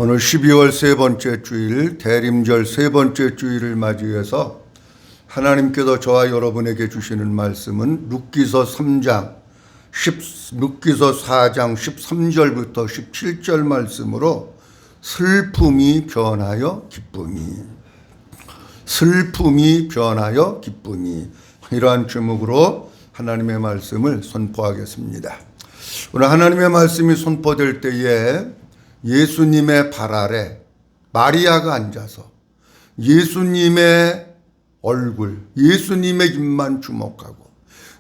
오늘 12월 세 번째 주일, 대림절 세 번째 주일을 맞이해서 하나님께서 저와 여러분에게 주시는 말씀은 룻기서 4장 13절부터 17절 말씀으로 슬픔이 변하여 기쁨이 이러한 제목으로 하나님의 말씀을 선포하겠습니다. 오늘 하나님의 말씀이 선포될 때에 예수님의 발 아래 마리아가 앉아서 예수님의 얼굴, 예수님의 입만 주목하고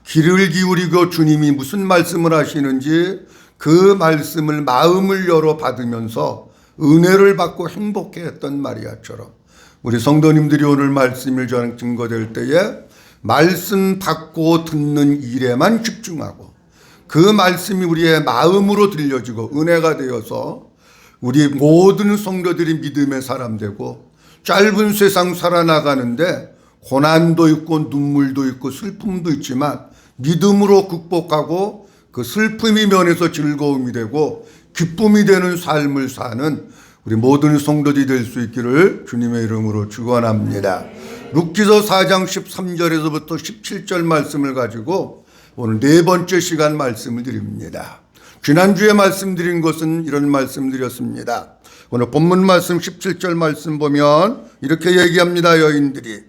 귀를 기울이고 주님이 무슨 말씀을 하시는지 그 말씀을 마음을 열어 받으면서 은혜를 받고 행복해했던 마리아처럼 우리 성도님들이 오늘 말씀을 전하는 증거될 때에 말씀 받고 듣는 일에만 집중하고 그 말씀이 우리의 마음으로 들려지고 은혜가 되어서 우리 모든 성도들이 믿음의 사람 되고 짧은 세상 살아나가는데 고난도 있고 눈물도 있고 슬픔도 있지만 믿음으로 극복하고 그 슬픔이 면에서 즐거움이 되고 기쁨이 되는 삶을 사는 우리 모든 성도들이 될 수 있기를 주님의 이름으로 축원합니다. 룻기서 4장 13절에서부터 17절 말씀을 가지고 오늘 네 번째 시간 말씀을 드립니다. 지난주에 말씀드린 것은 이런 말씀드렸습니다. 오늘 본문 말씀 17절 말씀 보면 이렇게 얘기합니다. 여인들이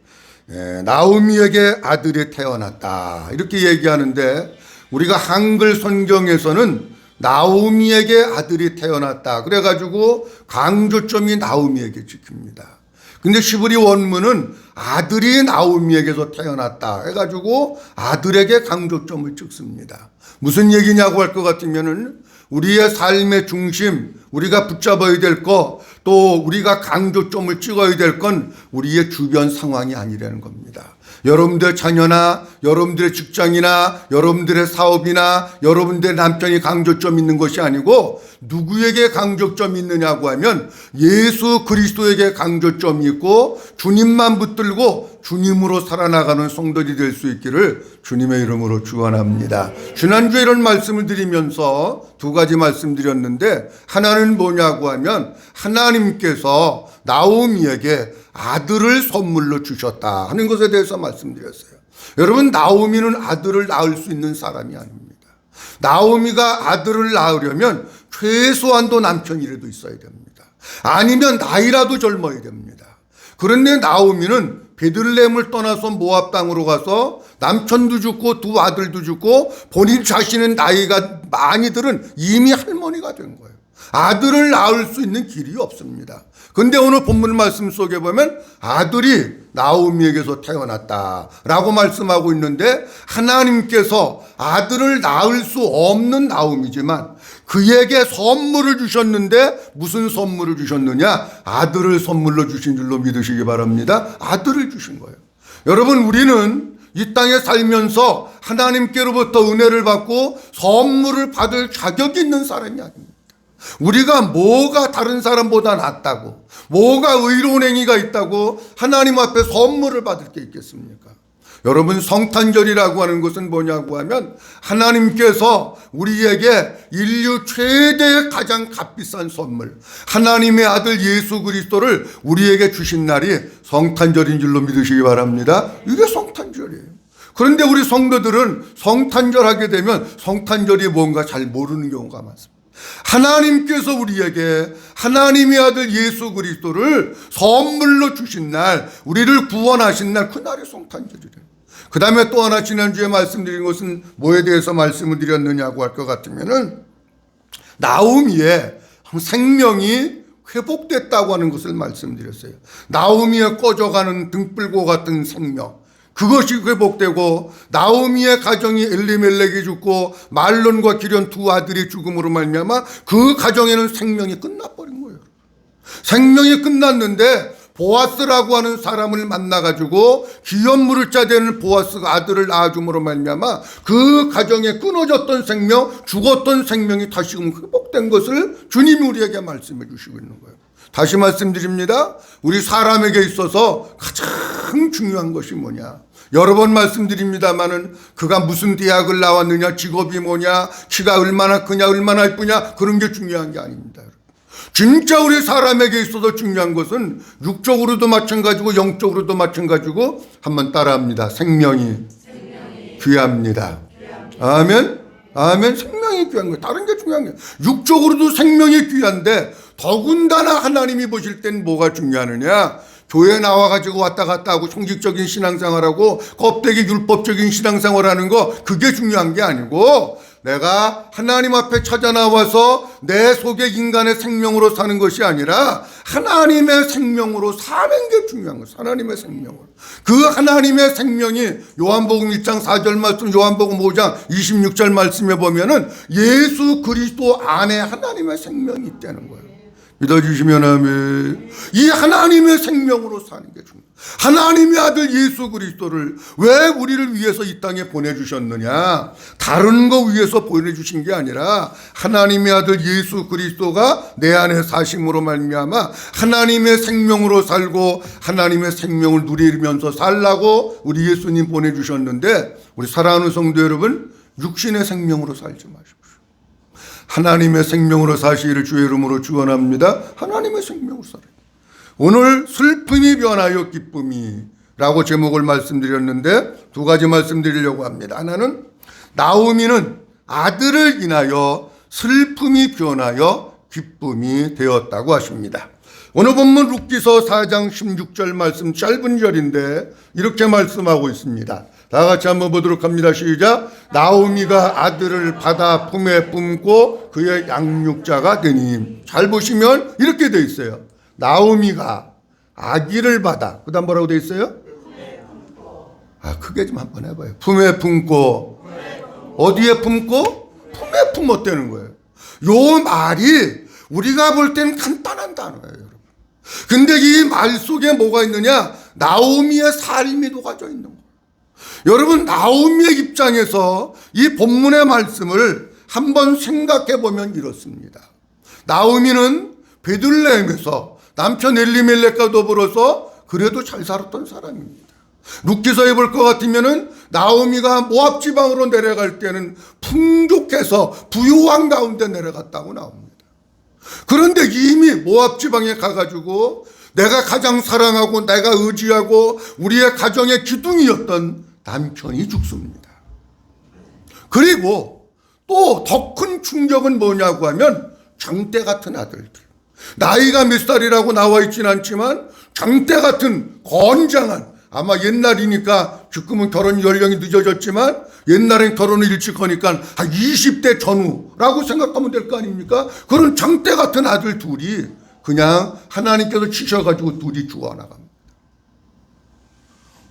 나오미에게 아들이 태어났다 이렇게 얘기하는데 우리가 한글 성경에서는 나오미에게 아들이 태어났다 그래가지고 강조점이 나오미에게 찍힙니다. 근데 시브리 원문은 아들이 나오미에게서 태어났다 해가지고 아들에게 강조점을 찍습니다. 무슨 얘기냐고 할 것 같으면은 우리의 삶의 중심, 우리가 붙잡아야 될 거, 또 우리가 강조점을 찍어야 될 건 우리의 주변 상황이 아니라는 겁니다. 여러분들의 자녀나 여러분들의 직장이나 여러분들의 사업이나 여러분들의 남편이 강조점 있는 것이 아니고 누구에게 강조점이 있느냐고 하면 예수 그리스도에게 강조점이 있고 주님만 붙들고 주님으로 살아나가는 성도들이 될 수 있기를 주님의 이름으로 축원합니다. 지난주에 이런 말씀을 드리면서 두 가지 말씀드렸는데 하나는 뭐냐고 하면 하나님께서 나오미에게 아들을 선물로 주셨다 하는 것에 대해서 말씀드렸어요. 여러분, 나오미는 아들을 낳을 수 있는 사람이 아닙니다. 나오미가 아들을 낳으려면 최소한도 남편이라도 있어야 됩니다. 아니면 나이라도 젊어야 됩니다. 그런데 나오미는 베들레헴을 떠나서 모압 땅으로 가서 남편도 죽고 두 아들도 죽고 본인 자신은 나이가 많이 들은 이미 할머니가 된 거예요. 아들을 낳을 수 있는 길이 없습니다. 근데 오늘 본문 말씀 속에 보면 아들이 나오미에게서 태어났다라고 말씀하고 있는데 하나님께서 아들을 낳을 수 없는 나오미지만 그에게 선물을 주셨는데 무슨 선물을 주셨느냐? 아들을 선물로 주신 줄로 믿으시기 바랍니다. 아들을 주신 거예요. 여러분, 우리는 이 땅에 살면서 하나님께로부터 은혜를 받고 선물을 받을 자격이 있는 사람이 아닙니다. 우리가 뭐가 다른 사람보다 낫다고, 뭐가 의로운 행위가 있다고 하나님 앞에 선물을 받을 게 있겠습니까? 여러분, 성탄절이라고 하는 것은 뭐냐고 하면 하나님께서 우리에게 인류 최대의 가장 값비싼 선물, 하나님의 아들 예수 그리스도를 우리에게 주신 날이 성탄절인 줄로 믿으시기 바랍니다. 이게 성탄절이에요. 그런데 우리 성도들은 성탄절 하게 되면 성탄절이 뭔가 잘 모르는 경우가 많습니다. 하나님께서 우리에게 하나님의 아들 예수 그리스도를 선물로 주신 날, 우리를 구원하신 날, 그날이 성탄절이래요. 그 다음에 또 하나 지난주에 말씀드린 것은 뭐에 대해서 말씀을 드렸느냐고 할 것 같으면은 나오미의 생명이 회복됐다고 하는 것을 말씀드렸어요. 나오미의 꺼져가는 등불고 같은 생명, 그것이 회복되고 나오미의 가정이 엘리멜렉이 죽고 말론과 기련 두 아들이 죽음으로 말미암아 그 가정에는 생명이 끝나버린 거예요. 생명이 끝났는데 보아스라고 하는 사람을 만나가지고 기업 물을 자 되는 보아스가 아들을 낳아줌으로 말미암아 그 가정에 끊어졌던 생명, 죽었던 생명이 다시금 회복된 것을 주님이 우리에게 말씀해 주시고 있는 거예요. 다시 말씀드립니다. 우리 사람에게 있어서 가장 중요한 것이 뭐냐? 여러 번 말씀드립니다마는 그가 무슨 대학을 나왔느냐, 직업이 뭐냐, 키가 얼마나 크냐, 얼마나 예쁘냐, 그런 게 중요한 게 아닙니다. 진짜 우리 사람에게 있어서 중요한 것은 육적으로도 마찬가지고 영적으로도 마찬가지고 한번 따라합니다. 생명이 귀합니다. 아멘. 아멘. 생명이 귀한 거예요. 다른 게 중요한 거예요. 육적으로도 생명이 귀한데 더군다나 하나님이 보실 땐 뭐가 중요하느냐? 교회 나와가지고 왔다 갔다 하고 형식적인 신앙생활하고 껍데기 율법적인 신앙생활하는 거 그게 중요한 게 아니고 내가 하나님 앞에 찾아 나와서 내 속에 인간의 생명으로 사는 것이 아니라 하나님의 생명으로 사는 게 중요한 거예요. 하나님의 생명으로. 그 하나님의 생명이 요한복음 1장 4절 말씀, 요한복음 5장 26절 말씀에 보면은 예수 그리스도 안에 하나님의 생명이 있다는 거예요. 믿어주시면 아멘. 이 하나님의 생명으로 사는 게 중요해요. 하나님의 아들 예수 그리스도를 왜 우리를 위해서 이 땅에 보내주셨느냐? 다른 거 위해서 보내주신 게 아니라 하나님의 아들 예수 그리스도가 내 안에 사심으로 말미암아 하나님의 생명으로 살고 하나님의 생명을 누리면서 살라고 우리 예수님 보내주셨는데 우리 사랑하는 성도 여러분, 육신의 생명으로 살지 마십시오. 하나님의 생명으로 사시기를 주의 이름으로 축원합니다. 하나님의 생명으로 살아요. 오늘 슬픔이 변하여 기쁨이 라고 제목을 말씀드렸는데 두 가지 말씀드리려고 합니다. 하나는 나오미는 아들을 인하여 슬픔이 변하여 기쁨이 되었다고 하십니다. 오늘 본문 룻기서 4장 16절 말씀 짧은 절인데 이렇게 말씀하고 있습니다. 다 같이 한번 보도록 합니다. 시작. 나오미가 아들을 받아 품에 품고 그의 양육자가 되니. 잘 보시면 이렇게 돼 있어요. 나오미가 아기를 받아. 그 다음 뭐라고 돼 있어요? 크게 좀 한번 해봐요. 품에 품고. 어디에 품고? 품에 품었다는 거예요. 요 말이 우리가 볼 땐 간단한 단어예요, 여러분. 근데 이 말 속에 뭐가 있느냐? 나오미의 삶이 녹아져 있는 거예요. 여러분, 나오미의 입장에서 이 본문의 말씀을 한번 생각해 보면 이렇습니다. 나오미는 베들레헴에서 남편 엘리멜렉과 더불어서 그래도 잘 살았던 사람입니다. 룻기서에 볼 것 같으면은 나오미가 모압 지방으로 내려갈 때는 풍족해서 부유한 가운데 내려갔다고 나옵니다. 그런데 이미 모압 지방에 가가지고 내가 가장 사랑하고 내가 의지하고 우리의 가정의 기둥이었던 남편이 죽습니다. 그리고 또 더 큰 충격은 뭐냐고 하면 장대 같은 아들들. 나이가 몇 살이라고 나와 있진 않지만 장대 같은 건장한, 아마 옛날이니까 지금은 결혼 연령이 늦어졌지만 옛날엔 결혼을 일찍 하니까 한 20대 전후라고 생각하면 될 거 아닙니까? 그런 장대 같은 아들 둘이 그냥 하나님께서 치셔가지고 둘이 죽어나갑니다.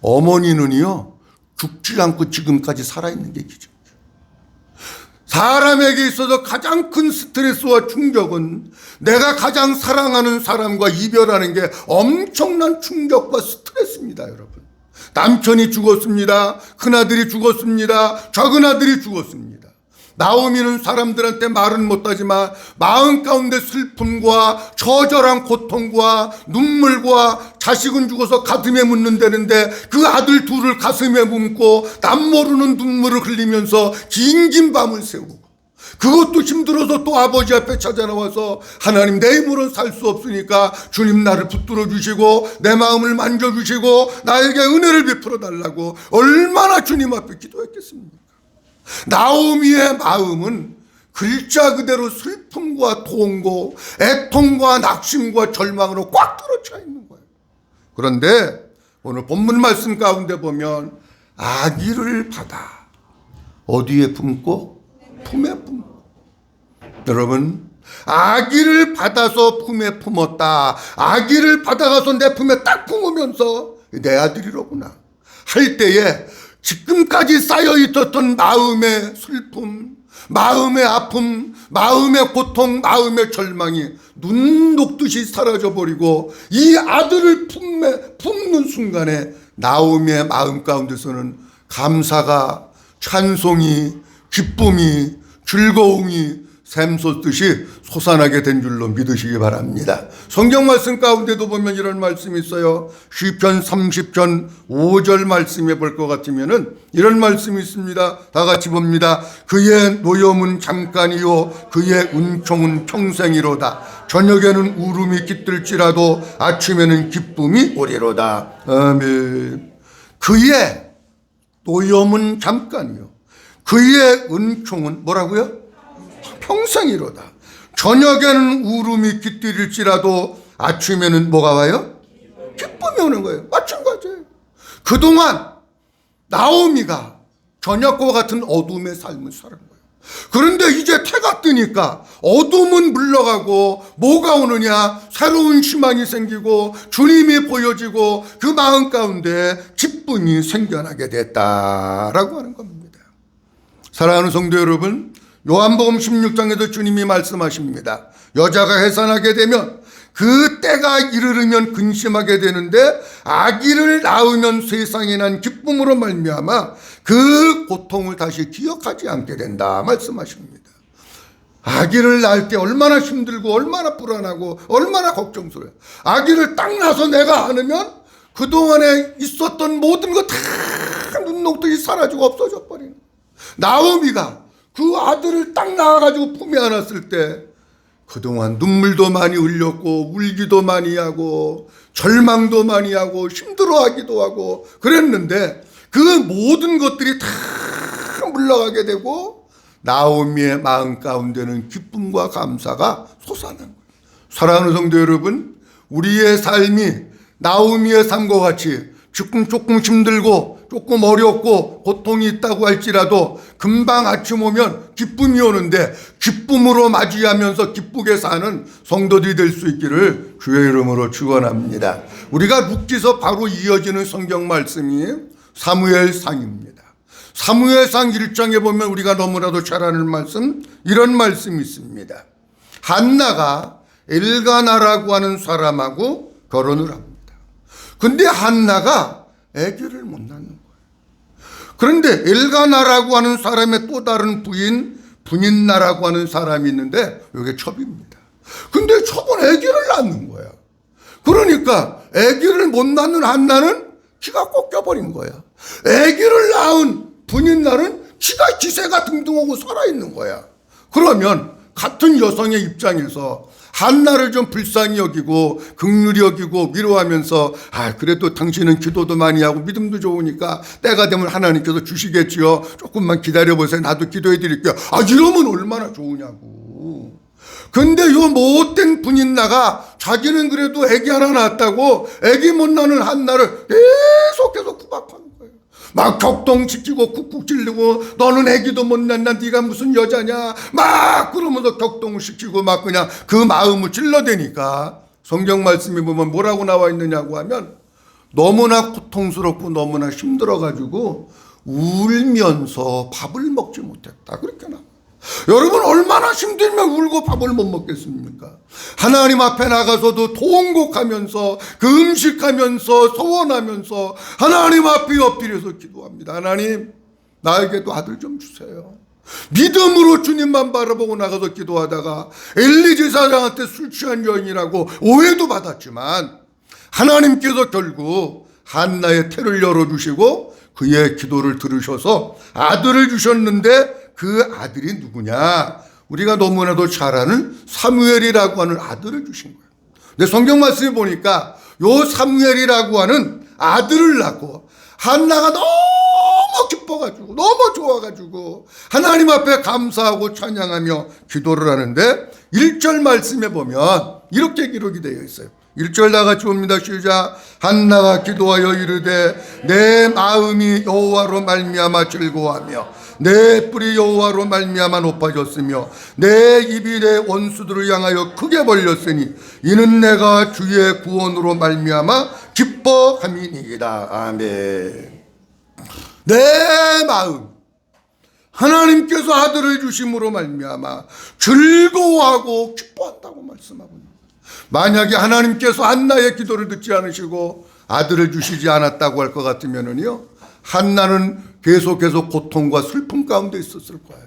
어머니는요, 죽지 않고 지금까지 살아있는 게 기적이에요. 사람에게 있어서 가장 큰 스트레스와 충격은 내가 가장 사랑하는 사람과 이별하는 게 엄청난 충격과 스트레스입니다, 여러분. 남편이 죽었습니다. 큰아들이 죽었습니다. 작은아들이 죽었습니다. 나오미는 사람들한테 말은 못하지만 마음 가운데 슬픔과 처절한 고통과 눈물과 자식은 죽어서 가슴에 묻는다는데 그 아들 둘을 가슴에 묻고 남 모르는 눈물을 흘리면서 긴긴 밤을 새우고 그것도 힘들어서 또 아버지 앞에 찾아 나와서 하나님, 내 힘으로는 살 수 없으니까 주님 나를 붙들어 주시고 내 마음을 만져주시고 나에게 은혜를 베풀어 달라고 얼마나 주님 앞에 기도했겠습니까? 나오미의 마음은 글자 그대로 슬픔과 통고 애통과 낙심과 절망으로 꽉 들어차 있는 거예요. 그런데 오늘 본문 말씀 가운데 보면 아기를 받아 어디에 품고? 품에 품고. 여러분, 아기를 받아서 품에 품었다. 아기를 받아가서 내 품에 딱 품으면서 내 아들이로구나 할 때에 지금까지 쌓여 있었던 마음의 슬픔, 마음의 아픔, 마음의 고통, 마음의 절망이 눈 녹듯이 사라져버리고 이 아들을 품는 순간에 나오미의 마음 가운데서는 감사가, 찬송이, 기쁨이, 즐거움이 샘솟듯이 솟아나게 된 줄로 믿으시기 바랍니다. 성경 말씀 가운데도 보면 이런 말씀이 있어요. 시편 30편 5절 말씀해 볼 것 같으면은 이런 말씀이 있습니다. 다 같이 봅니다. 그의 노염은 잠깐이요 그의 은총은 평생이로다. 저녁에는 울음이 깃들지라도 아침에는 기쁨이 오리로다. 아멘. 그의 노염은 잠깐이요 그의 은총은 뭐라고요? 평생이로다. 저녁에는 울음이 깃들일지라도 아침에는 뭐가 와요? 기쁨이 오는 거예요. 마찬가지예요. 그동안 나오미가 저녁과 같은 어둠의 삶을 사는 거예요. 그런데 이제 태가 뜨니까 어둠은 물러가고 뭐가 오느냐? 새로운 희망이 생기고 주님이 보여지고 그 마음 가운데 기쁨이 생겨나게 됐다라고 하는 겁니다. 사랑하는 성도 여러분, 요한복음 16장에도 주님이 말씀하십니다. 여자가 해산하게 되면 그 때가 이르르면 근심하게 되는데 아기를 낳으면 세상에 난 기쁨으로 말미암아 그 고통을 다시 기억하지 않게 된다 말씀하십니다. 아기를 낳을 때 얼마나 힘들고 얼마나 불안하고 얼마나 걱정스러워요. 아기를 딱 낳아서 내가 안으면 그동안에 있었던 모든 거 다 눈녹듯이 사라지고 없어져 버리는 거예요. 나오미가 그 아들을 딱 낳아가지고 품에 안았을 때 그동안 눈물도 많이 흘렸고 울기도 많이 하고 절망도 많이 하고 힘들어하기도 하고 그랬는데 그 모든 것들이 다 물러가게 되고 나오미의 마음 가운데는 기쁨과 감사가 솟아난 거예요. 사랑하는 성도 여러분, 우리의 삶이 나오미의 삶과 같이 조금 힘들고 조금 어렵고 고통이 있다고 할지라도 금방 아침 오면 기쁨이 오는데 기쁨으로 맞이하면서 기쁘게 사는 성도들이 될 수 있기를 주의 이름으로 축원합니다. 우리가 룻기서 바로 이어지는 성경 말씀이 사무엘상입니다. 사무엘상 1장에 보면 우리가 너무나도 잘 아는 말씀, 이런 말씀이 있습니다. 한나가 엘가나라고 하는 사람하고 결혼을 합니다. 근데 한나가 아기를 못 낳는 거예요. 그런데 엘가나라고 하는 사람의 또 다른 부인 분인나라고 하는 사람이 있는데 이게 첩입니다. 근데 첩은 아기를 낳는 거야. 그러니까 아기를 못 낳는 한나는 기가 꺾여버린 거야. 아기를 낳은 분인나는 지가 기세가 등등하고 살아있는 거야. 그러면 같은 여성의 입장에서 한나를 좀 불쌍히 여기고 긍휼히 여기고 위로하면서 그래도 당신은 기도도 많이 하고 믿음도 좋으니까 때가 되면 하나님께서 주시겠지요. 조금만 기다려보세요. 나도 기도해 드릴게요. 이러면 얼마나 좋으냐고. 근데 요 못된 분인나가 자기는 그래도 애기 하나 낳았다고 애기 못 낳는 한나를 계속해서 구박하는 거예요. 막 격동시키고 쿡쿡 찔르고 너는 애기도 못 낳나 네가 무슨 여자냐 막 그러면서 격동시키고 막 그냥 그 마음을 찔러대니까 성경 말씀에 보면 뭐라고 나와 있느냐고 하면 너무나 고통스럽고 너무나 힘들어가지고 울면서 밥을 먹지 못했다 그렇게 나와. 여러분 얼마나 힘들면 울고 밥을 못 먹겠습니까? 하나님 앞에 나가서도 통곡하면서 그 음식하면서 소원하면서 하나님 앞에 엎드려서 기도합니다. 하나님 나에게도 아들 좀 주세요. 믿음으로 주님만 바라보고 나가서 기도하다가 엘리 제사장한테 술 취한 여인이라고 오해도 받았지만 하나님께서 결국 한나의 태를 열어주시고 그의 기도를 들으셔서 아들을 주셨는데 그 아들이 누구냐? 우리가 너무나도 잘 아는 사무엘이라고 하는 아들을 주신 거예요. 근데 성경 말씀에 보니까 요 사무엘이라고 하는 아들을 낳고 한나가 너무 기뻐가지고 너무 좋아가지고 하나님 앞에 감사하고 찬양하며 기도를 하는데 1절 말씀에 보면 이렇게 기록이 되어 있어요. 1절 다 같이 봅니다. 시작. 한나가 기도하여 이르되 내 마음이 여호와로 말미암아 즐거워하며 내 뿔이 여호와로 말미암아 높아졌으며 내 입이 내 원수들을 향하여 크게 벌렸으니 이는 내가 주의 구원으로 말미암아 기뻐함이니이다. 아멘. 내 마음 하나님께서 아들을 주심으로 말미암아 즐거워하고 기뻐한다고 말씀하고 있습니다. 만약에 하나님께서 한나의 기도를 듣지 않으시고 아들을 주시지 않았다고 할 것 같으면요 한나는 계속해서 고통과 슬픔 가운데 있었을 거예요.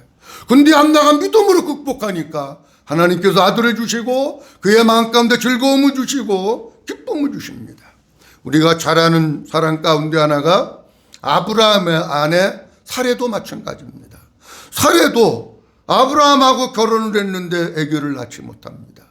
근데 안나가 믿음으로 극복하니까 하나님께서 아들을 주시고 그의 마음 가운데 즐거움을 주시고 기쁨을 주십니다. 우리가 잘 아는 사람 가운데 하나가 아브라함의 아내 사레도 마찬가지입니다. 사레도 아브라함하고 결혼을 했는데 아기를 낳지 못합니다.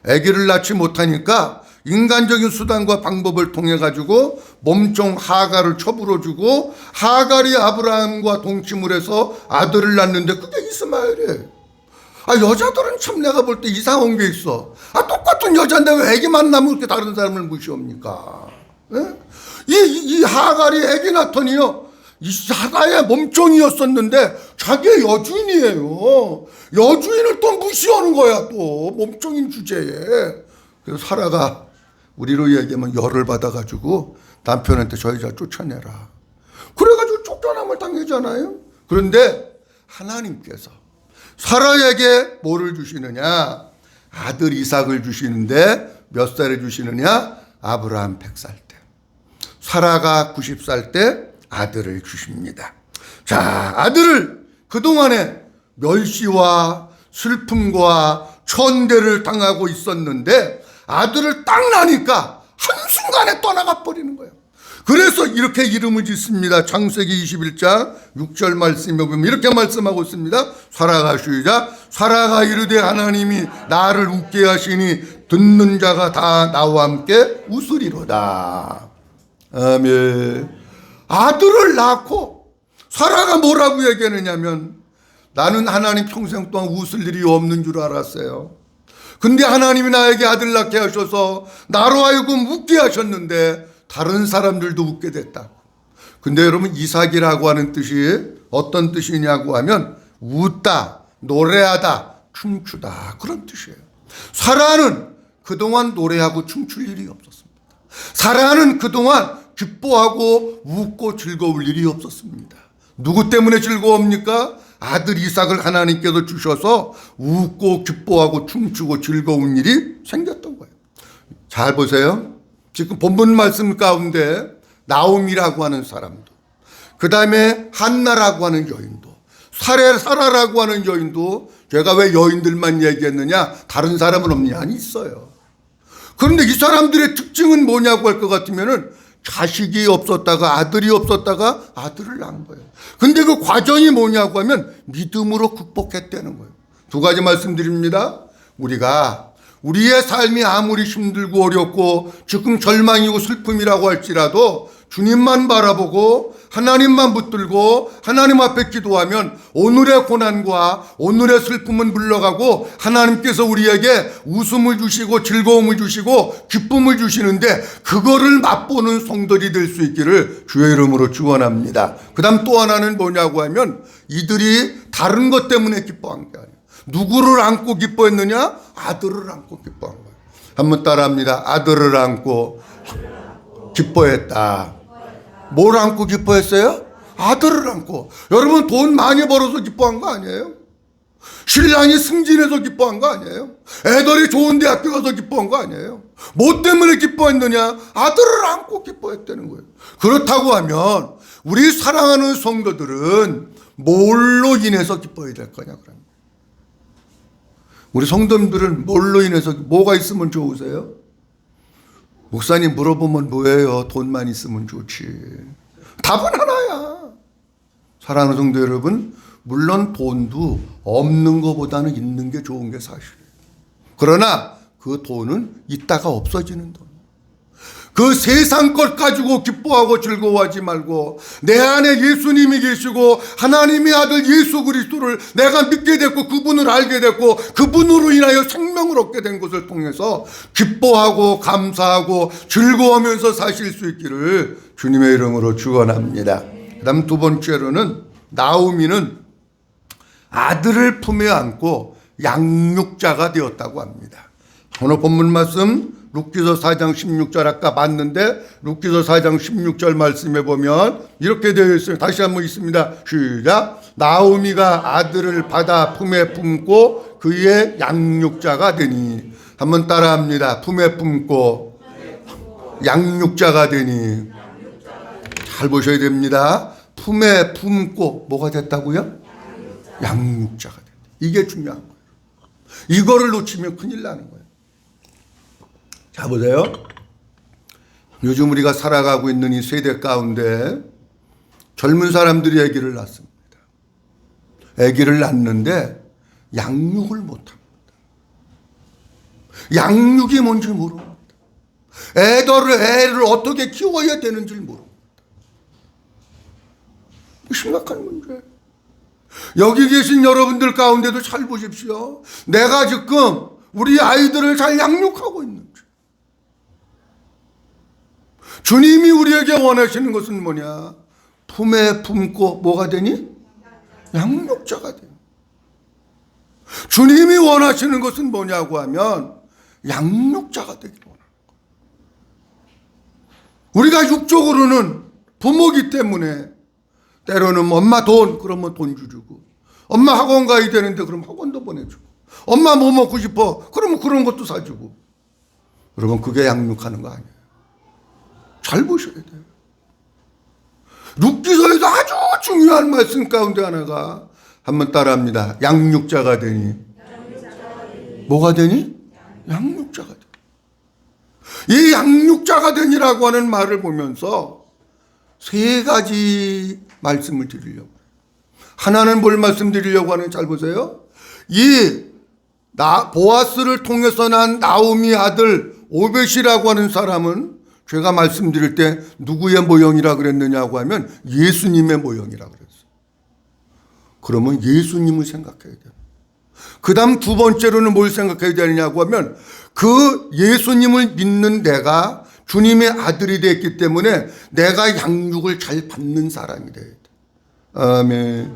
아기를 낳지 못하니까 인간적인 수단과 방법을 통해 가지고 몸종 하갈을 처불어 주고 하갈이 아브라함과 동침을 해서 아들을 낳는데 그게 이스마엘이에요. 여자들은 참 내가 볼 때 이상한 게 있어. 똑같은 여자인데 왜 애기만 낳으면 그렇게 다른 사람을 무시합니까? 예? 이 하갈이 애기 낳더니요, 이 사가의 몸종이었었는데 자기의 여주인이에요. 여주인을 또 무시하는 거야. 또 몸종인 주제에. 그래서 사라가 우리로 얘기하면 열을 받아가지고 남편한테 저 여자 쫓아내라. 그래가지고 쫓겨남을 당하잖아요. 그런데 하나님께서 사라에게 뭐를 주시느냐? 아들 이삭을 주시는데 몇 살에 주시느냐? 아브라함 100살 때. 사라가 90살 때 아들을 주십니다. 자, 아들을 그동안에 멸시와 슬픔과 천대를 당하고 있었는데 아들을 딱 낳으니까 한순간에 떠나가 버리는 거예요. 그래서 이렇게 이름을 짓습니다. 창세기 21장 6절 말씀에 보면 이렇게 말씀하고 있습니다. 사라가 시작. 사라가 이르되 하나님이 나를 웃게 하시니 듣는 자가 다 나와 함께 웃으리로다. 아멘. 아들을 낳고 사라가 뭐라고 얘기하느냐면 나는 하나님 평생 동안 웃을 일이 없는 줄 알았어요. 근데 하나님이 나에게 아들 낳게 하셔서 나로 하여금 웃게 하셨는데 다른 사람들도 웃게 됐다. 근데 여러분 이삭이라고 하는 뜻이 어떤 뜻이냐고 하면 웃다, 노래하다, 춤추다 그런 뜻이에요. 사라는 그동안 노래하고 춤출 일이 없었습니다. 사라는 그동안 기뻐하고 웃고 즐거울 일이 없었습니다. 누구 때문에 즐거웁니까? 아들 이삭을 하나님께서 주셔서 웃고 기뻐하고 춤추고 즐거운 일이 생겼던 거예요. 잘 보세요. 지금 본문 말씀 가운데 나옴이라고 하는 사람도, 그 다음에 한나라고 하는 여인도, 사라라고 하는 여인도, 제가 왜 여인들만 얘기했느냐? 다른 사람은 없느냐? 아니, 있어요. 그런데 이 사람들의 특징은 뭐냐고 할 것 같으면은 자식이 없었다가 아들이 없었다가 아들을 낳은 거예요. 근데 그 과정이 뭐냐고 하면 믿음으로 극복했다는 거예요. 두 가지 말씀드립니다. 우리가 우리의 삶이 아무리 힘들고 어렵고 지금 절망이고 슬픔이라고 할지라도 주님만 바라보고 하나님만 붙들고 하나님 앞에 기도하면 오늘의 고난과 오늘의 슬픔은 물러가고 하나님께서 우리에게 웃음을 주시고 즐거움을 주시고 기쁨을 주시는데 그거를 맛보는 성도들이 될 수 있기를 주의 이름으로 축원합니다. 그 다음 또 하나는 뭐냐고 하면 이들이 다른 것 때문에 기뻐한 게 아니에요. 누구를 안고 기뻐했느냐? 아들을 안고 기뻐한 거예요. 한번 따라합니다. 아들을 안고 기뻐했다. 뭘 안고 기뻐했어요? 아들을 안고. 여러분 돈 많이 벌어서 기뻐한 거 아니에요? 신랑이 승진해서 기뻐한 거 아니에요? 애들이 좋은 대학교 가서 기뻐한 거 아니에요? 뭐 때문에 기뻐했느냐? 아들을 안고 기뻐했다는 거예요. 그렇다고 하면 우리 사랑하는 성도들은 뭘로 인해서 기뻐해야 될 거냐 그러면. 우리 성도님들은 뭘로 인해서 뭐가 있으면 좋으세요? 목사님 물어보면 뭐예요? 돈만 있으면 좋지. 답은 하나야. 사랑하는 성도 여러분, 물론 돈도 없는 것보다는 있는 게 좋은 게 사실이에요. 그러나 그 돈은 있다가 없어지는 돈. 그 세상 것 가지고 기뻐하고 즐거워하지 말고 내 안에 예수님이 계시고 하나님의 아들 예수 그리스도를 내가 믿게 됐고 그분을 알게 됐고 그분으로 인하여 생명을 얻게 된 것을 통해서 기뻐하고 감사하고 즐거워하면서 사실 수 있기를 주님의 이름으로 축원합니다. 그 다음 두 번째로는 나오미는 아들을 품에 안고 양육자가 되었다고 합니다. 오늘 본문 말씀 룻기서 4장 16절 아까 봤는데 룻기서 4장 16절 말씀에 보면 이렇게 되어 있어요. 다시 한번 있습니다. 시작. 나오미가 아들을 받아 품에 품고 그의 양육자가 되니. 한번 따라합니다. 품에 품고 양육자가 되니. 잘 보셔야 됩니다. 품에 품고 뭐가 됐다고요? 양육자가 된다. 이게 중요한 거예요. 이거를 놓치면 큰일 나는 거예요. 자, 보세요. 요즘 우리가 살아가고 있는 이 세대 가운데 젊은 사람들이 아기를 낳습니다. 아기를 낳는데 양육을 못합니다. 양육이 뭔지 모릅니다. 애를 어떻게 키워야 되는지 모릅니다. 심각한 문제예요. 여기 계신 여러분들 가운데도 잘 보십시오. 내가 지금 우리 아이들을 잘 양육하고 있는지. 주님이 우리에게 원하시는 것은 뭐냐? 품에 품고 뭐가 되니? 양육자가 되니. 주님이 원하시는 것은 뭐냐고 하면 양육자가 되기를 원하는 거예요. 우리가 육적으로는 부모기 때문에 때로는 엄마 돈 그러면 돈 주고, 엄마 학원 가야 되는데 그럼 학원도 보내주고, 엄마 뭐 먹고 싶어 그러면 그런 것도 사주고. 여러분, 그게 양육하는 거 아니에요. 잘 보셔야 돼요. 룻기서에도 아주 중요한 말씀 가운데 하나가, 한번 따라합니다. 양육자가 되니. 뭐가 되니? 양육자가 되니. 이 양육자가 되니라고 하는 말을 보면서 세 가지 말씀을 드리려고 해요. 하나는 뭘 말씀드리려고 하는지 잘 보세요. 보아스를 통해서 난 나오미 아들 오벳이라고 하는 사람은 제가 말씀드릴 때 누구의 모형이라 그랬느냐고 하면 예수님의 모형이라 그랬어요. 그러면 예수님을 생각해야 돼요. 그 다음 두 번째로는 뭘 생각해야 되느냐고 하면 그 예수님을 믿는 내가 주님의 아들이 됐기 때문에 내가 양육을 잘 받는 사람이 돼야 돼. 아멘.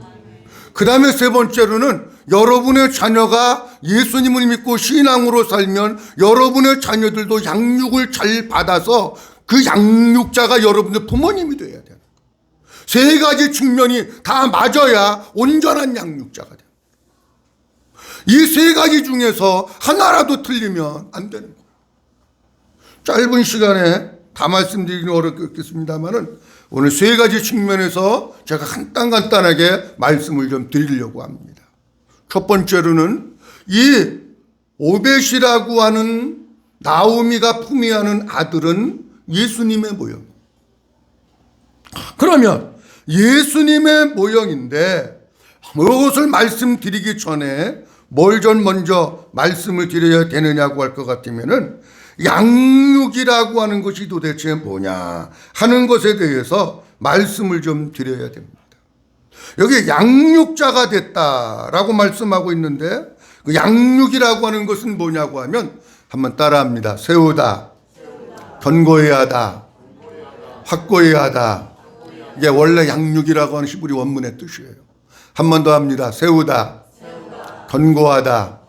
그 다음에 세 번째로는 여러분의 자녀가 예수님을 믿고 신앙으로 살면 여러분의 자녀들도 양육을 잘 받아서 그 양육자가 여러분의 부모님이 돼야 돼요. 세 가지 측면이 다 맞아야 온전한 양육자가 돼요. 이 세 가지 중에서 하나라도 틀리면 안 되는 거예요. 짧은 시간에 다 말씀드리기는 어렵겠습니다만은 오늘 세 가지 측면에서 제가 간단하게 말씀을 좀 드리려고 합니다. 첫 번째로는 이 오벳이라고 하는 나오미가 품위하는 아들은 예수님의 모형. 그러면 예수님의 모형인데 이것을 말씀드리기 전에 뭘 좀 먼저 말씀을 드려야 되느냐고 할 것 같으면은 양육이라고 하는 것이 도대체 뭐냐 하는 것에 대해서 말씀을 좀 드려야 됩니다. 여기 양육자가 됐다라고 말씀하고 있는데 그 양육이라고 하는 것은 뭐냐고 하면 한번 따라합니다. 세우다, 견고해야 하다, 확고해야 하다. 이게 원래 양육이라고 하는 히브리 원문의 뜻이에요. 한 번 더 합니다. 세우다, 견고하다,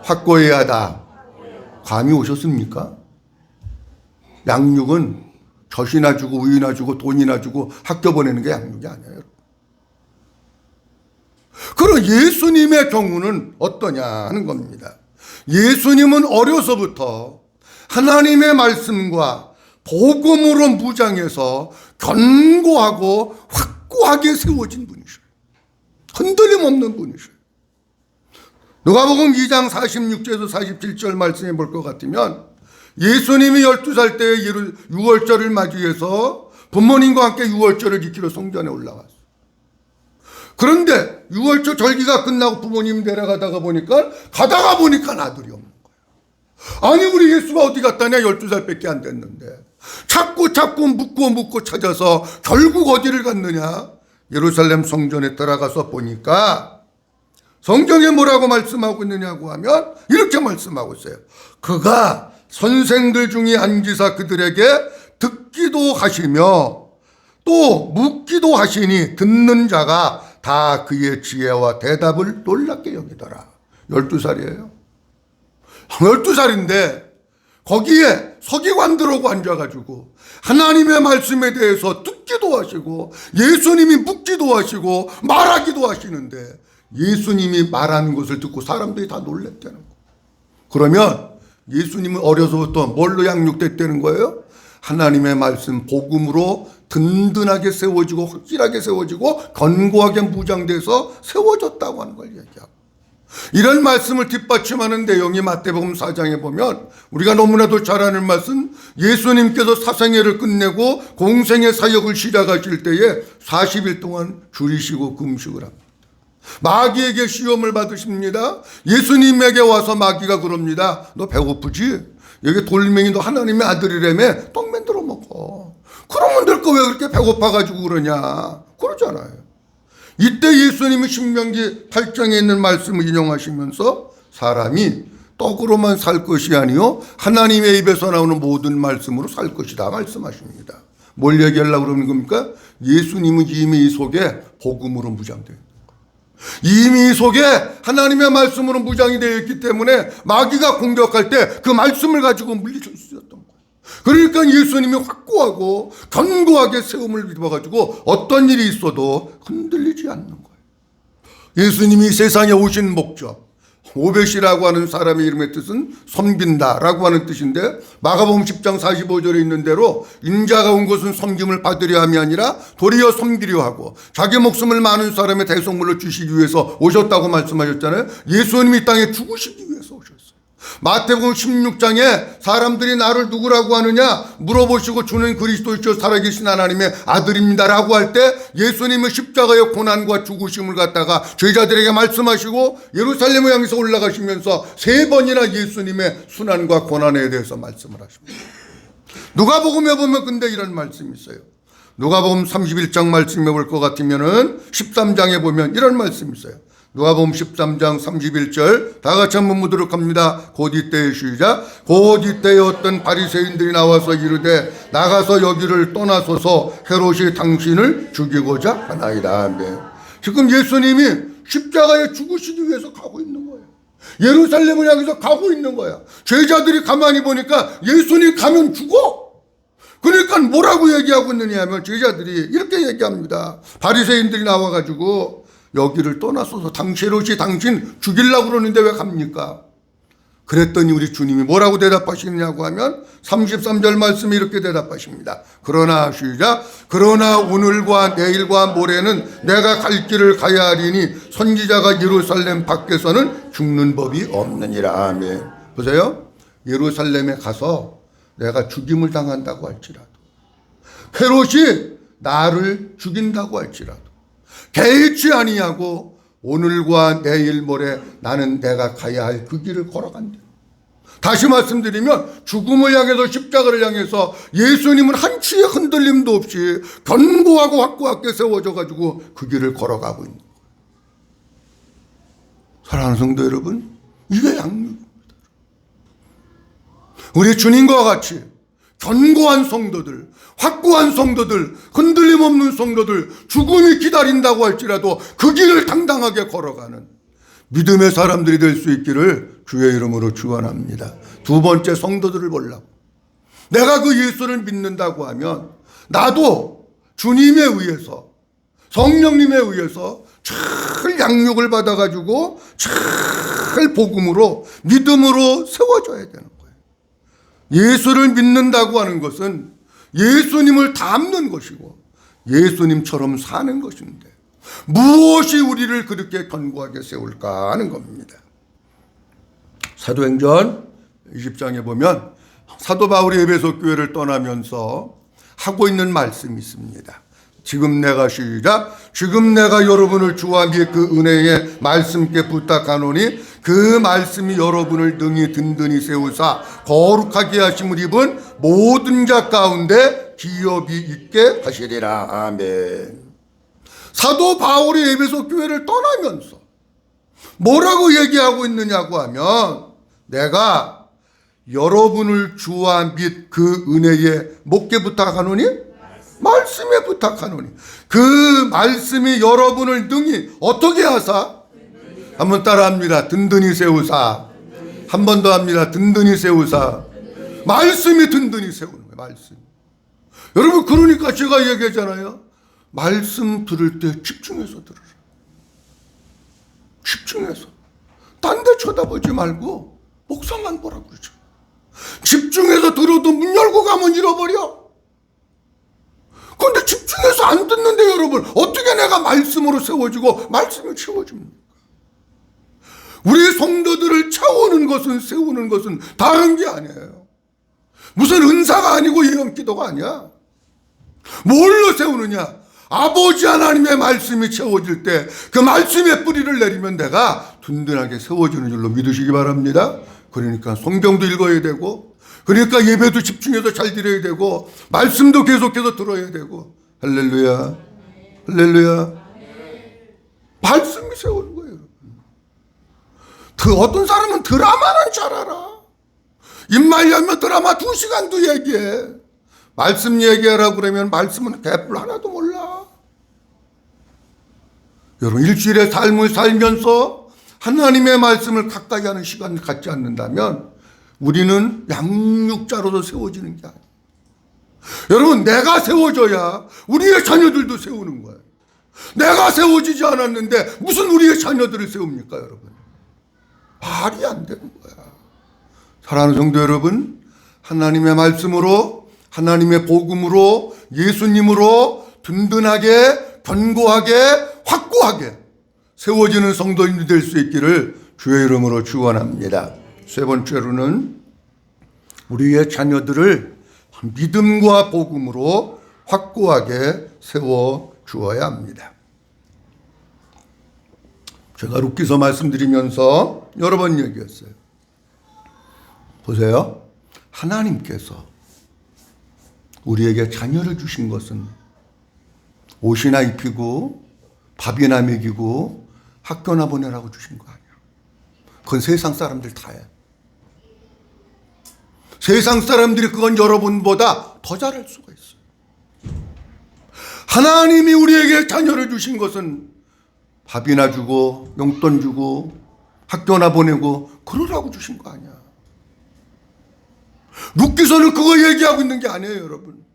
확고해야 하다. 감이 오셨습니까? 양육은 젖이나 주고 우유나 주고 돈이나 주고 학교 보내는 게 양육이 아니에요. 그럼 예수님의 경우는 어떠냐 하는 겁니다. 예수님은 어려서부터 하나님의 말씀과 복음으로 무장해서 견고하고 확고하게 세워진 분이셔요. 흔들림 없는 분이셔요. 누가복음 2장 46절에서 47절 말씀해 볼 것 같으면 예수님이 12살 때 유월절을 맞이해서 부모님과 함께 유월절을 지키러 성전에 올라왔어요. 그런데 유월절 절기가 끝나고 부모님 데려가다가 보니까 아들이 없는 거예요. 아니 우리 예수가 어디 갔다냐? 12살밖에 안 됐는데 찾고 묻고 찾아서 결국 어디를 갔느냐? 예루살렘 성전에 들어가서 보니까 성경에 뭐라고 말씀하고 있느냐고 하면 이렇게 말씀하고 있어요. 그가 선생들 중에 앉으사 그들에게 듣기도 하시며 또 묻기도 하시니 듣는 자가 다 그의 지혜와 대답을 놀랍게 여기더라. 12살이에요. 12살인데 거기에 서기관들하고 앉아가지고 하나님의 말씀에 대해서 듣기도 하시고 예수님이 묻기도 하시고 말하기도 하시는데 예수님이 말하는 것을 듣고 사람들이 다 놀랬다는 거예요. 그러면 예수님은 어려서부터 뭘로 양육됐다는 거예요? 하나님의 말씀 복음으로 든든하게 세워지고 확실하게 세워지고 견고하게 무장돼서 세워졌다고 하는 걸 얘기하고, 이런 말씀을 뒷받침하는 내용이 마태복음 4장에 보면 우리가 너무나도 잘 아는 말씀, 예수님께서 사생애를 끝내고 공생의 사역을 시작하실 때에 40일 동안 줄이시고 금식을 합니다. 마귀에게 시험을 받으십니다. 예수님에게 와서 마귀가 그럽니다. 너 배고프지? 여기 돌멩이 너 하나님의 아들이라며 떡 만들어 먹어. 그러면 될 거 왜 그렇게 배고파가지고 그러냐? 그러잖아요. 이때 예수님이 신명기 8장에 있는 말씀을 인용하시면서 사람이 떡으로만 살 것이 아니요 하나님의 입에서 나오는 모든 말씀으로 살 것이다 말씀하십니다. 뭘 얘기하려고 그러는 겁니까? 예수님은 이미 이 속에 복음으로 무장되어 있는 거예요. 이미 이 속에 하나님의 말씀으로 무장이 되어 있기 때문에 마귀가 공격할 때 그 말씀을 가지고 물리칠 수 있었던 거예요. 그러니까 예수님이 확고하고 견고하게 세움을 입어가지고 어떤 일이 있어도 흔들리지 않는 거예요. 예수님이 세상에 오신 목적, 오벳이라고 하는 사람의 이름의 뜻은 섬긴다라고 하는 뜻인데, 마가복음 10장 45절에 있는 대로 인자가 온 것은 섬김을 받으려 함이 아니라 도리어 섬기려 하고 자기 목숨을 많은 사람의 대속물로 주시기 위해서 오셨다고 말씀하셨잖아요. 예수님이 이 땅에 죽으시기 위해서 오셨어요. 마태복음 16장에 사람들이 나를 누구라고 하느냐 물어보시고 주는 그리스도이시여 살아계신 하나님의 아들입니다라고 할 때 예수님은 십자가의 고난과 죽으심을 갖다가 제자들에게 말씀하시고 예루살렘을 향해서 올라가시면서 3번이나 예수님의 순환과 고난에 대해서 말씀을 하십니다. 누가복음에 보면 근데 이런 말씀이 있어요. 누가복음 31장 말씀해 볼 것 같으면은 13장에 보면 이런 말씀이 있어요. 누가복음 13장 31절 다 같이 한번 보도록 합니다. 곧 이때의 시작. 곧 이때에 어떤 바리새인들이 나와서 이르되 나가서 여기를 떠나소서 헤롯이 당신을 죽이고자 하나이다. 아멘. 지금 예수님이 십자가에 죽으시기 위해서 가고 있는 거예요. 예루살렘을 향해서 가고 있는 거야. 제자들이 가만히 보니까 예수님 가면 죽어. 그러니까 뭐라고 얘기하고 있느냐 하면 제자들이 이렇게 얘기합니다. 바리새인들이 나와가지고 여기를 떠나서서 헤롯이 당신 죽이려고 그러는데 왜 갑니까? 그랬더니 우리 주님이 뭐라고 대답하시느냐고 하면 33절 말씀이 이렇게 대답하십니다. 그러나 시작. 그러나 오늘과 내일과 모레는 내가 갈 길을 가야 하리니 선지자가 예루살렘 밖에서는 죽는 법이 없느니라. 아멘. 보세요. 예루살렘에 가서 내가 죽임을 당한다고 할지라도, 헤롯이 나를 죽인다고 할지라도 개의치 아니하고 오늘과 내일 모레 나는 내가 가야 할 그 길을 걸어간다. 다시 말씀드리면 죽음을 향해서 십자가를 향해서 예수님은 한치의 흔들림도 없이 견고하고 확고하게 세워져 가지고 그 길을 걸어가고 있는 거예요. 사랑하는 성도 여러분, 이게 양육입니다. 우리 주님과 같이 견고한 성도들, 확고한 성도들, 흔들림 없는 성도들, 죽음이 기다린다고 할지라도 그 길을 당당하게 걸어가는 믿음의 사람들이 될 수 있기를 주의 이름으로 축원합니다. 두 번째, 성도들을 보려고. 내가 그 예수를 믿는다고 하면 나도 주님에 의해서, 성령님에 의해서 잘 양육을 받아가지고 잘 복음으로, 믿음으로 세워져야 되는 거예요. 예수를 믿는다고 하는 것은 예수님을 닮는 것이고 예수님처럼 사는 것인데 무엇이 우리를 그렇게 견고하게 세울까 하는 겁니다. 사도행전 20장에 보면 사도 바울이 에베소 교회를 떠나면서 하고 있는 말씀이 있습니다. 지금 내가 여러분을 주와 및 그 은혜의 말씀께 부탁하노니 그 말씀이 여러분을 능히 든든히 세우사 거룩하게 하심을 입은 모든 자 가운데 기업이 있게 하시리라. 아멘. 사도 바울이 에베소 교회를 떠나면서 뭐라고 얘기하고 있느냐고 하면 내가 여러분을 주와 및 그 은혜에 뭐께 부탁하노니? 말씀에 부탁하노니 그 말씀이 여러분을 능히 어떻게 하사? 한번 따라합니다. 든든히 세우사. 한 번 더 합니다. 든든히 세우사. 말씀이 든든히 세우는 거예요. 말씀. 여러분, 그러니까 제가 얘기했잖아요. 말씀 들을 때 집중해서 들으라. 집중해서. 딴 데 쳐다보지 말고 목상만 보라고 그러죠. 집중해서 들어도 문 열고 가면 잃어버려. 그런데 집중해서 안 듣는데 여러분, 어떻게 내가 말씀으로 세워지고 말씀을 채워줍니까? 우리 성도들을 채우는 것은, 세우는 것은 다른 게 아니에요. 무슨 은사가 아니고 예언기도가 아니야. 뭘로 세우느냐? 아버지 하나님의 말씀이 채워질 때 그 말씀의 뿌리를 내리면 내가 든든하게 세워지는 줄로 믿으시기 바랍니다. 그러니까 성경도 읽어야 되고, 그러니까 예배도 집중해서 잘 드려야 되고, 말씀도 계속해서 들어야 되고. 할렐루야, 할렐루야. 말씀이 세우는 거예요. 어떤 사람은 드라마는 잘 알아. 입만 열면 드라마 2시간도 얘기해. 말씀 얘기하라고 그러면 말씀은 개뿔 하나도 몰라. 여러분, 일주일의 삶을 살면서 하나님의 말씀을 가까이 하는 시간을 갖지 않는다면 우리는 양육자로도 세워지는 게 아니에요. 여러분, 내가 세워져야 우리의 자녀들도 세우는 거예요. 내가 세워지지 않았는데 무슨 우리의 자녀들을 세웁니까, 여러분? 말이 안 되는 거야. 사랑하는 성도 여러분, 하나님의 말씀으로, 하나님의 복음으로, 예수님으로 든든하게, 견고하게, 확고하게 세워지는 성도인이 될 수 있기를 주의 이름으로 축원합니다. 세 번째로는 우리의 자녀들을 믿음과 복음으로 확고하게 세워 주어야 합니다. 제가 룻기서 말씀드리면서 여러 번 얘기했어요. 보세요. 하나님께서 우리에게 자녀를 주신 것은 옷이나 입히고 밥이나 먹이고 학교나 보내라고 주신 거 아니야. 그건 세상 사람들 다 해. 세상 사람들이 그건 여러분보다 더 잘할 수가 있어요. 하나님이 우리에게 자녀를 주신 것은 밥이나 주고 용돈 주고 학교나 보내고 그러라고 주신 거 아니야. 룻기서는 그거 얘기하고 있는 게 아니에요, 여러분.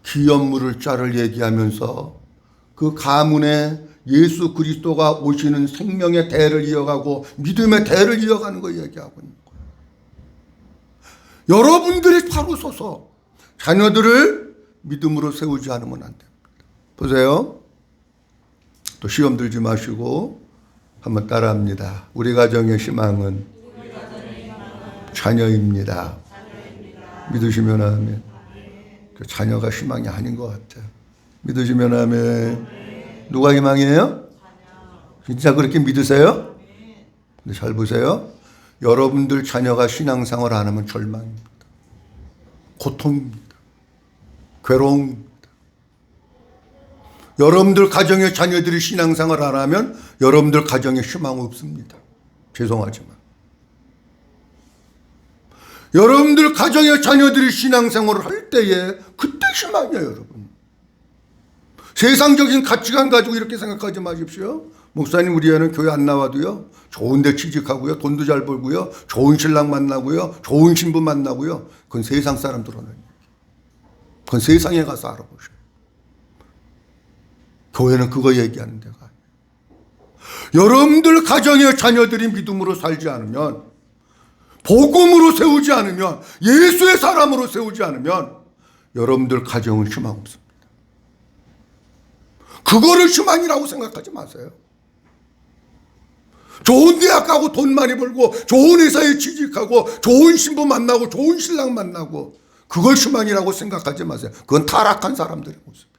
기업 물을 자를 얘기하면서 그 가문에 예수 그리스도가 오시는 생명의 대를 이어가고 믿음의 대를 이어가는 거 얘기하고 있는 거예요. 여러분들이 바로 서서 자녀들을 믿음으로 세우지 않으면 안 됩니다. 보세요. 또 시험 들지 마시고 한번 따라합니다. 우리 가정의 희망은 자녀입니다. 믿으시면 아멘. 그 자녀가 희망이 아닌 것 같아요. 믿으시면 아멘. 누가 희망이에요? 진짜 그렇게 믿으세요? 근데 잘 보세요. 여러분들 자녀가 신앙생활 안 하면 절망입니다. 고통입니다. 괴로움입니다. 여러분들 가정의 자녀들이 신앙생활 안 하면 여러분들 가정에 희망 없습니다. 죄송하지만. 여러분들 가정의 자녀들이 신앙생활을 할 때에 그때 희망이에요, 여러분. 세상적인 가치관 가지고 이렇게 생각하지 마십시오. 목사님, 우리 애는 교회 안 나와도요, 좋은 데 취직하고요, 돈도 잘 벌고요, 좋은 신랑 만나고요, 좋은 신부 만나고요. 그건 세상 사람들은 얘기. 그건 세상에 가서 알아보셔요. 교회는 그거 얘기하는 데가 아니에요. 여러분들 가정의 자녀들이 믿음으로 살지 않으면, 복음으로 세우지 않으면, 예수의 사람으로 세우지 않으면 여러분들 가정은 희망 없습니다. 그거를 희망이라고 생각하지 마세요. 좋은 대학 가고 돈 많이 벌고 좋은 회사에 취직하고 좋은 신부 만나고 좋은 신랑 만나고 그걸 희망이라고 생각하지 마세요. 그건 타락한 사람들의 모습이에요.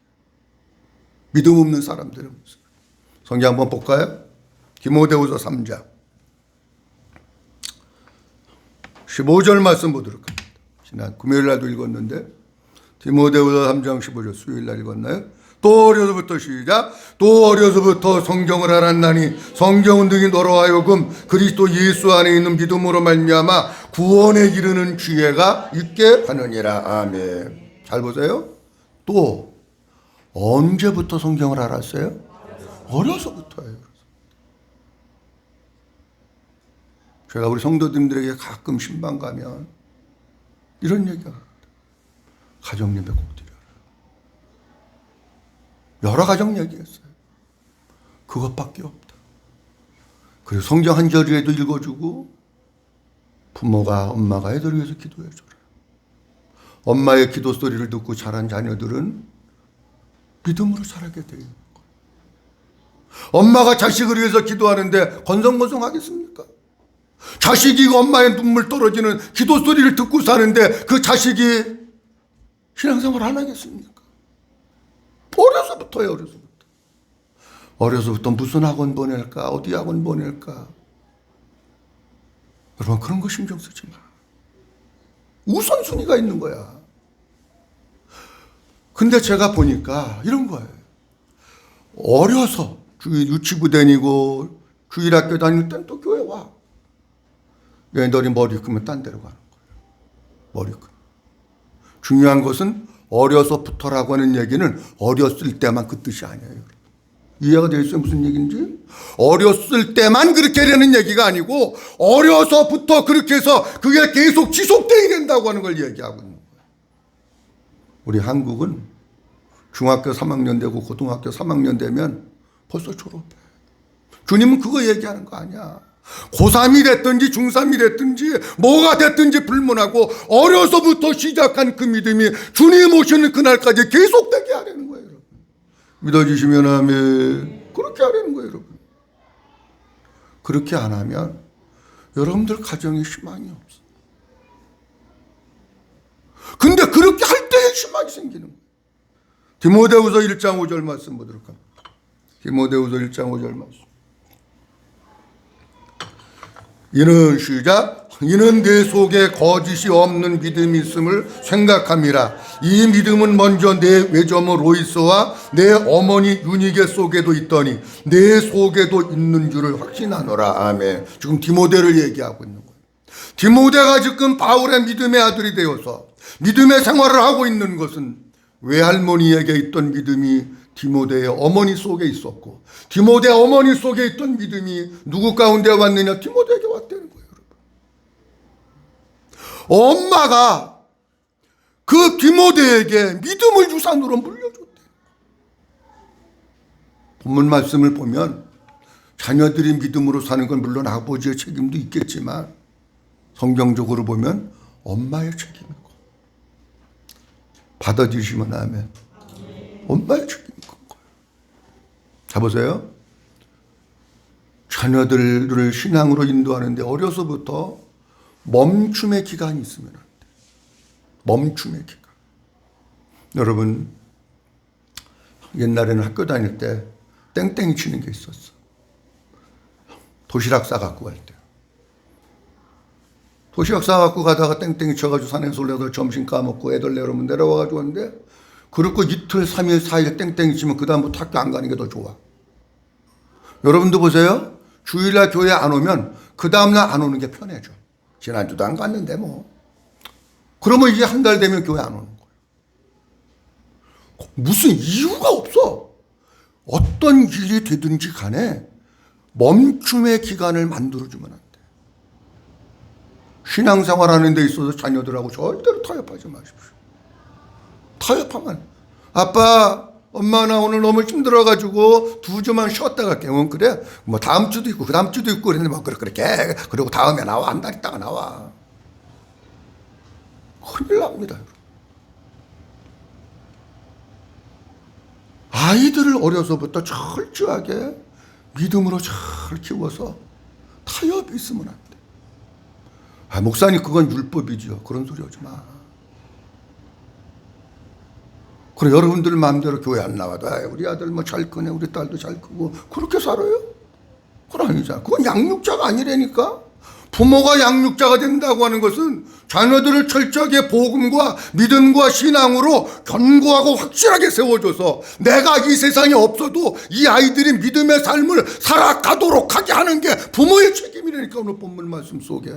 믿음 없는 사람들의 모습. 성경 한번 볼까요? 디모데후서 3장 15절 말씀 보도록 합니다. 지난 금요일 날도 읽었는데 디모데후서 3장 15절 수요일 날 읽었나요? 또 어려서부터 시작. 또 어려서부터 성경을 알았나니 성경은 능히 너로 하여금 그리스도 예수 안에 있는 믿음으로 말미암아 구원에 이르는 지혜가 있게 하느니라. 아멘. 잘 보세요. 또 언제부터 성경을 알았어요? 어려서부터예요. 제가 우리 성도님들에게 가끔 신방 가면 이런 얘기가 합니다. 가정 예배 꼭 드려라. 여러 가정 얘기했어요. 그것밖에 없다. 그리고 성경 한 절이라도 읽어주고 부모가 엄마가 애들 위해서 기도해줘라. 엄마의 기도 소리를 듣고 자란 자녀들은 믿음으로 자라게 돼요. 엄마가 자식을 위해서 기도하는데 건성건성하겠습니까? 자식이 엄마의 눈물 떨어지는 기도 소리를 듣고 사는데 그 자식이 신앙생활 안 하겠습니까? 어려서부터요, 어려서부터. 어려서부터 무슨 학원 보낼까? 어디 학원 보낼까? 여러분, 그런 거 신경 쓰지 마. 우선순위가 있는 거야. 근데 제가 보니까 이런 거예요. 어려서 유치부 다니고 주일학교 다닐 땐 또 교회 와. 너희 머리 크면 딴 데로 가는 거예요. 머리 크. 중요한 것은 어려서부터라고 하는 얘기는 어렸을 때만 그 뜻이 아니에요. 이해가 되겠어요? 무슨 얘기인지? 어렸을 때만 그렇게 되는 얘기가 아니고 어려서부터 그렇게 해서 그게 계속 지속되어야 된다고 하는 걸 얘기하고 있는 거예요. 우리 한국은 중학교 3학년 되고 고등학교 3학년 되면 벌써 졸업해. 주님은 그거 얘기하는 거 아니야. 고3이 됐든지 중3이 됐든지 뭐가 됐든지 불문하고 어려서부터 시작한 그 믿음이 주님 오시는 그날까지 계속되게 하라는 거예요. 여러분. 믿어주시면 아멘. 그렇게 하라는 거예요. 여러분. 그렇게 안 하면 여러분들 가정에 희망이 없어. 근데 그렇게 할 때에 희망이 생기는 거예요. 디모데후서 1장 5절 말씀 보도록 합니다. 디모데후서 1장 5절 말씀. 이는 시작. 이는 내 속에 거짓이 없는 믿음이 있음을 생각함이라. 이 믿음은 먼저 내 외조모 로이스와 내 어머니 유니게 속에도 있더니 내 속에도 있는 줄을 확신하노라. 아멘. 지금 디모데를 얘기하고 있는 거예요. 디모데가 지금 바울의 믿음의 아들이 되어서 믿음의 생활을 하고 있는 것은 외할머니에게 있던 믿음이 디모데의 어머니 속에 있었고 디모데 어머니 속에 있던 믿음이 누구 가운데 왔느냐? 디모데에게 왔다는 거예요. 여러분. 엄마가 그 디모데에게 믿음을 유산으로 물려줬대. 본문 말씀을 보면 자녀들이 믿음으로 사는 건 물론 아버지의 책임도 있겠지만 성경적으로 보면 엄마의 책임이고 받아주시면 아멘. 엄마의 책임인 거예요. 자 보세요. 자녀들을 신앙으로 인도하는데 어려서부터 멈춤의 기간이 있으면 안 돼. 멈춤의 기간. 여러분 옛날에는 학교 다닐 때 땡땡이 치는 게 있었어. 도시락 싸갖고 갈 때. 도시락 싸갖고 가다가 땡땡이 쳐가지고 산에서 올라서 점심 까먹고 애들 내려오면 내려와가지고 왔는데 그렇고 이틀, 3일, 4일 땡땡이 치면 그 다음부터 학교 안 가는 게 더 좋아. 여러분도 보세요. 주일날 교회 안 오면 그 다음날 안 오는 게 편해져. 지난주도 안 갔는데 뭐. 그러면 이게 한 달 되면 교회 안 오는 거예요. 무슨 이유가 없어. 어떤 일이 되든지 간에 멈춤의 기간을 만들어주면 안 돼. 신앙생활 하는 데 있어서 자녀들하고 절대로 타협하지 마십시오. 타협하면 아빠 엄마 나 오늘 너무 힘들어가지고 2주만 쉬었다 갈게. 그래 뭐 다음 주도 있고 그 다음 주도 있고 그랬는데 뭐 그렇게 그리고 다음에 나와 한 달 있다가 나와. 큰일 납니다. 아이들을 어려서부터 철저하게 믿음으로 잘 키워서 타협이 있으면 안 돼. 목사님 그건 율법이죠. 그런 소리 하지 마. 그래 여러분들 마음대로 교회 안 나와도 우리 아들 뭐 잘 크네 우리 딸도 잘 크고 그렇게 살아요? 그건 아니잖아. 그건 양육자가 아니라니까. 부모가 양육자가 된다고 하는 것은 자녀들을 철저하게 복음과 믿음과 신앙으로 견고하고 확실하게 세워줘서 내가 이 세상에 없어도 이 아이들이 믿음의 삶을 살아가도록 하게 하는 게 부모의 책임이라니까. 오늘 본문 말씀 속에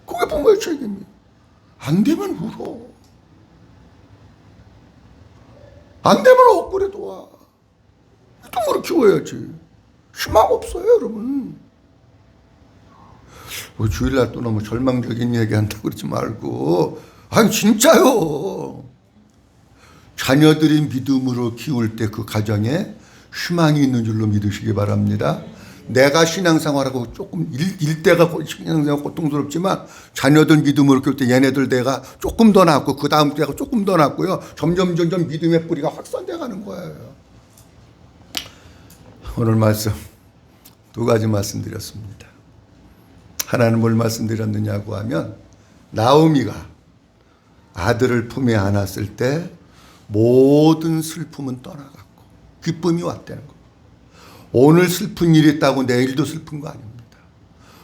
그게 부모의 책임이에요. 안 되면 울어. 안 되면 억울해 도와. 믿음으로 키워야지. 희망 없어요 여러분. 뭐 주일날 또 너무 절망적인 얘기한다고 그러지 말고. 아니 진짜요. 자녀들이 믿음으로 키울 때 그 가정에 희망이 있는 줄로 믿으시기 바랍니다. 내가 신앙생활하고 조금 일대가 신앙생활 고통스럽지만 자녀들 믿음으로 키울 때 얘네들 내가 조금 더 낫고 그 다음 때가 조금 더 낫고요. 점점 믿음의 뿌리가 확산돼 가는 거예요. 오늘 말씀 두 가지 말씀드렸습니다. 하나는 뭘 말씀드렸느냐고 하면 나오미가 아들을 품에 안았을 때 모든 슬픔은 떠나갔고 기쁨이 왔다는 거. 오늘 슬픈 일이 있다고 내일도 슬픈 거 아닙니다.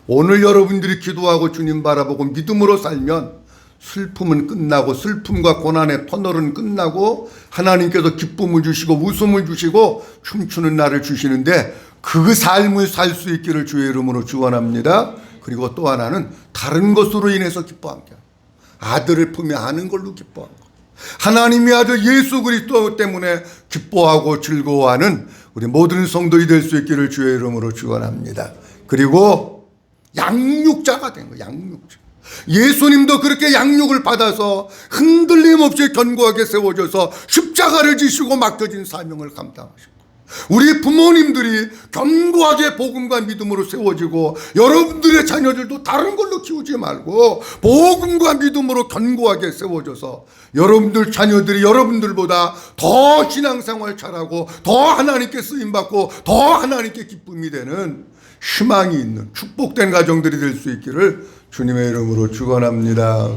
오늘 여러분들이 기도하고 주님 바라보고 믿음으로 살면 슬픔은 끝나고 슬픔과 고난의 터널은 끝나고 하나님께서 기쁨을 주시고 웃음을 주시고 춤추는 날을 주시는데 그 삶을 살 수 있기를 주의 이름으로 축원합니다. 그리고 또 하나는 다른 것으로 인해서 기뻐한 게 아들을 품에 안은 걸로 기뻐한 거. 하나님의 아들 예수 그리스도 때문에 기뻐하고 즐거워하는 우리 모든 성도이 될 수 있기를 주의 이름으로 축원합니다. 그리고 양육자가 된 거예요. 양육자. 예수님도 그렇게 양육을 받아서 흔들림 없이 견고하게 세워져서 십자가를 지시고 맡겨진 사명을 감당하셨고 우리 부모님들이 견고하게 복음과 믿음으로 세워지고 여러분들의 자녀들도 다른 걸로 키우지 말고 복음과 믿음으로 견고하게 세워져서 여러분들 자녀들이 여러분들보다 더 신앙생활 잘하고 더 하나님께 쓰임받고 더 하나님께 기쁨이 되는 희망이 있는 축복된 가정들이 될 수 있기를 주님의 이름으로 축원합니다.